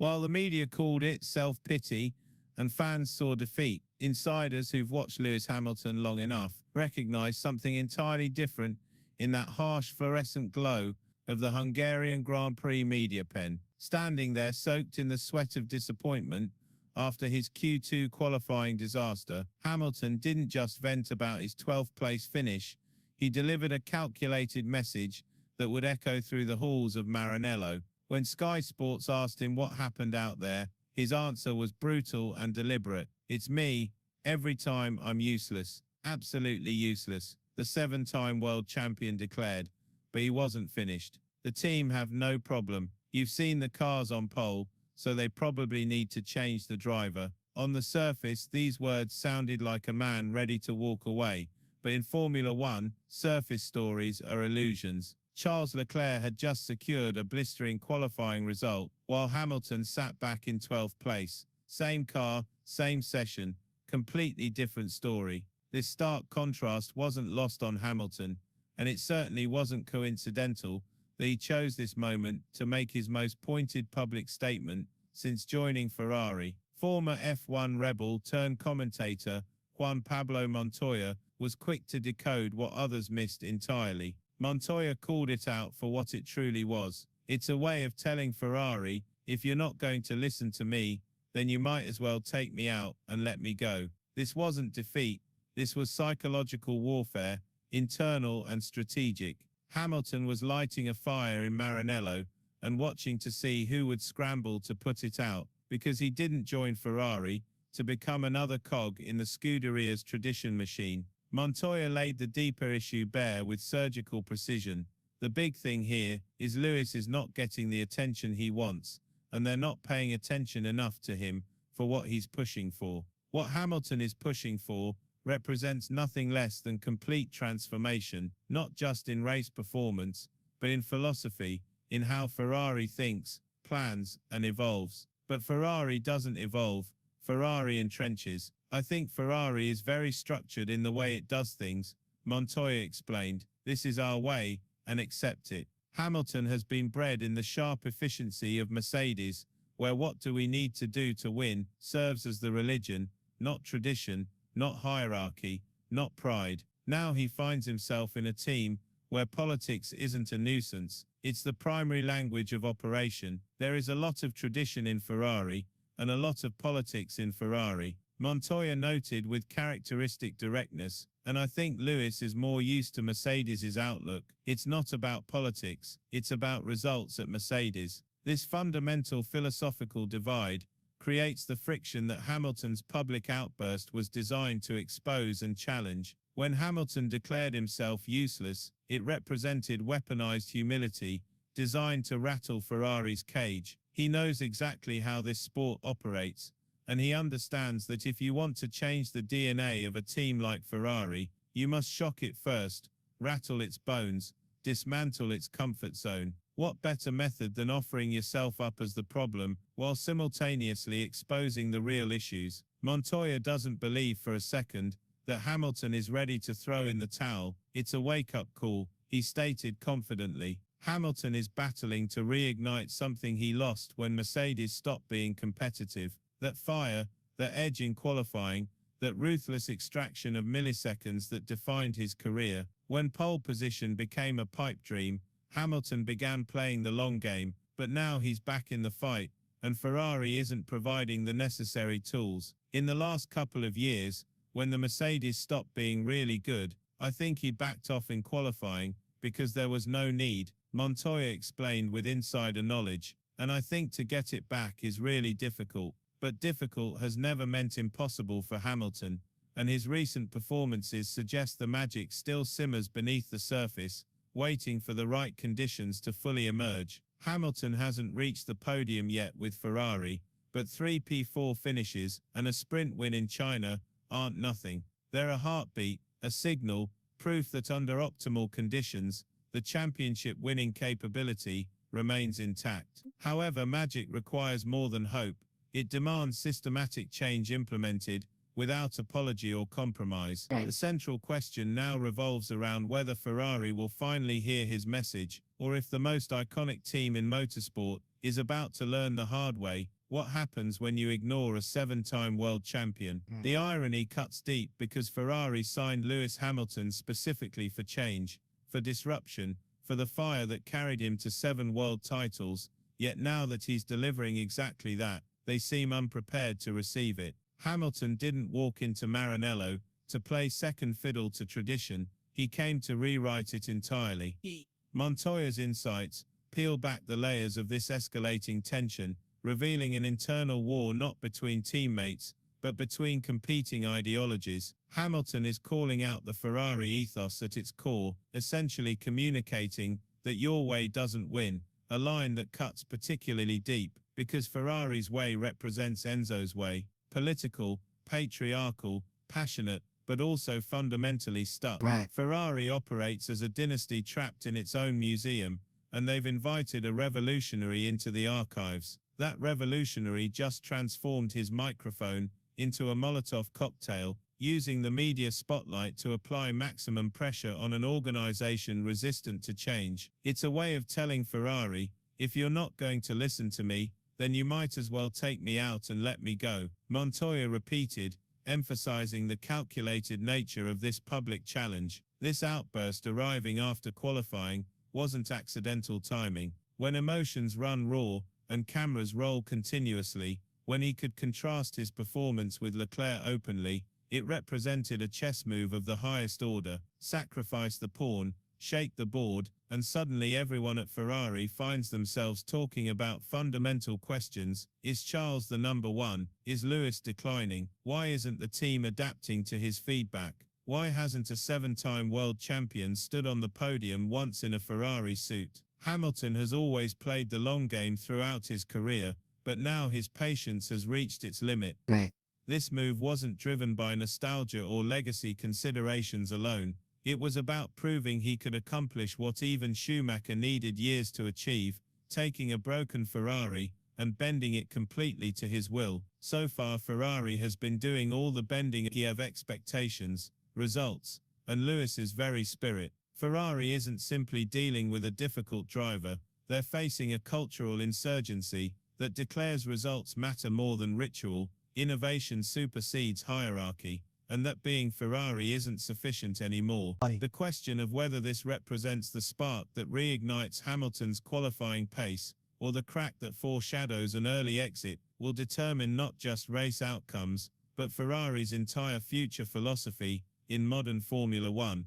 While the media called it self-pity and fans saw defeat, insiders who've watched Lewis Hamilton long enough recognize something entirely different in that harsh fluorescent glow of the Hungarian Grand Prix media pen. Standing there soaked in the sweat of disappointment after his Q2 qualifying disaster, Hamilton didn't just vent about his 12th place finish, he delivered a calculated message that would echo through the halls of Maranello. When Sky Sports asked him what happened out there, his answer was brutal and deliberate. "It's me. Every time I'm useless. Absolutely useless," the 7-time world champion declared. But he wasn't finished. "The team have no problem. You've seen the cars on pole, so they probably need to change the driver." On the surface, these words sounded like a man ready to walk away. But in Formula One, surface stories are illusions. Charles Leclerc had just secured a blistering qualifying result, while Hamilton sat back in 12th place. Same car, same session, completely different story. This stark contrast wasn't lost on Hamilton, and it certainly wasn't coincidental that he chose this moment to make his most pointed public statement since joining Ferrari. Former F1 rebel turned commentator Juan Pablo Montoya was quick to decode what others missed entirely. Montoya called it out for what it truly was. "It's a way of telling Ferrari, if you're not going to listen to me, then you might as well take me out and let me go." This wasn't defeat, this was psychological warfare, internal and strategic. Hamilton was lighting a fire in Maranello and watching to see who would scramble to put it out, because he didn't join Ferrari to become another cog in the Scuderia's tradition machine. Montoya laid the deeper issue bare with surgical precision. The big thing here is Lewis is not getting the attention he wants, and they're not paying attention enough to him for what he's pushing for. What Hamilton is pushing for represents nothing less than complete transformation, not just in race performance, but in philosophy, in how Ferrari thinks, plans, and evolves. But Ferrari doesn't evolve, Ferrari entrenches. "I think Ferrari is very structured in the way it does things," Montoya explained. "This is our way, and accept it." Hamilton has been bred in the sharp efficiency of Mercedes, where "what do we need to do to win" serves as the religion, not tradition, not hierarchy, not pride. Now he finds himself in a team where politics isn't a nuisance, it's the primary language of operation. There is a lot of tradition in Ferrari, and a lot of politics in Ferrari, Montoya noted with characteristic directness, and I think Lewis is more used to Mercedes's outlook. "It's not about politics, it's about results at Mercedes." This fundamental philosophical divide creates the friction that Hamilton's public outburst was designed to expose and challenge. When Hamilton declared himself useless, it represented weaponized humility, designed to rattle Ferrari's cage. He knows exactly how this sport operates, and he understands that if you want to change the DNA of a team like Ferrari, you must shock it first, rattle its bones, dismantle its comfort zone. What better method than offering yourself up as the problem, while simultaneously exposing the real issues? Montoya doesn't believe for a second that Hamilton is ready to throw in the towel. "It's a wake-up call," he stated confidently. Hamilton is battling to reignite something he lost when Mercedes stopped being competitive. That fire, that edge in qualifying, that ruthless extraction of milliseconds that defined his career. When pole position became a pipe dream, Hamilton began playing the long game, but now he's back in the fight, and Ferrari isn't providing the necessary tools. In the last couple of years, when the Mercedes stopped being really good, I think he backed off in qualifying, because there was no need, Montoya explained with insider knowledge, and I think to get it back is really difficult. But difficult has never meant impossible for Hamilton, and his recent performances suggest the magic still simmers beneath the surface, waiting for the right conditions to fully emerge. Hamilton hasn't reached the podium yet with Ferrari, but 3 P4 finishes and a sprint win in China aren't nothing. They're a heartbeat, a signal, proof that under optimal conditions, the championship winning capability remains intact. However, magic requires more than hope. It demands systematic change implemented without apology or compromise. The central question now revolves around whether Ferrari will finally hear his message, or if the most iconic team in motorsport is about to learn the hard way what happens when you ignore a 7-time world champion. The irony cuts deep because Ferrari signed Lewis Hamilton specifically for change, for disruption, for the fire that carried him to 7 world titles, yet now that he's delivering exactly that, they seem unprepared to receive it. Hamilton didn't walk into Maranello to play second fiddle to tradition, he came to rewrite it entirely. Montoya's insights peel back the layers of this escalating tension, revealing an internal war not between teammates, but between competing ideologies. Hamilton is calling out the Ferrari ethos at its core, essentially communicating that your way doesn't win, a line that cuts particularly deep, because Ferrari's way represents Enzo's way, political, patriarchal, passionate, but also fundamentally stuck. Ferrari operates as a dynasty trapped in its own museum, and they've invited a revolutionary into the archives. That revolutionary just transformed his microphone into a Molotov cocktail, using the media spotlight to apply maximum pressure on an organization resistant to change. It's a way of telling Ferrari, if you're not going to listen to me, then you might as well take me out and let me go. Montoya repeated, emphasizing the calculated nature of this public challenge. This outburst arriving after qualifying wasn't accidental timing. When emotions run raw and cameras roll continuously, when he could contrast his performance with Leclerc openly, it represented a chess move of the highest order. Sacrifice the pawn, shake the board, and suddenly everyone at Ferrari finds themselves talking about fundamental questions. Is Charles the number one? Is Lewis declining? Why isn't the team adapting to his feedback? Why hasn't a 7-time world champion stood on the podium once in a Ferrari suit? Hamilton has always played the long game throughout his career, but now his patience has reached its limit. This move wasn't driven by nostalgia or legacy considerations alone. It was about proving he could accomplish what even Schumacher needed years to achieve, taking a broken Ferrari and bending it completely to his will. So far Ferrari has been doing all the bending of expectations, results, and Lewis's very spirit. Ferrari isn't simply dealing with a difficult driver, they're facing a cultural insurgency that declares results matter more than ritual, innovation supersedes hierarchy, and that being Ferrari isn't sufficient anymore. The question of whether this represents the spark that reignites Hamilton's qualifying pace, or the crack that foreshadows an early exit, will determine not just race outcomes, but Ferrari's entire future philosophy in modern Formula One.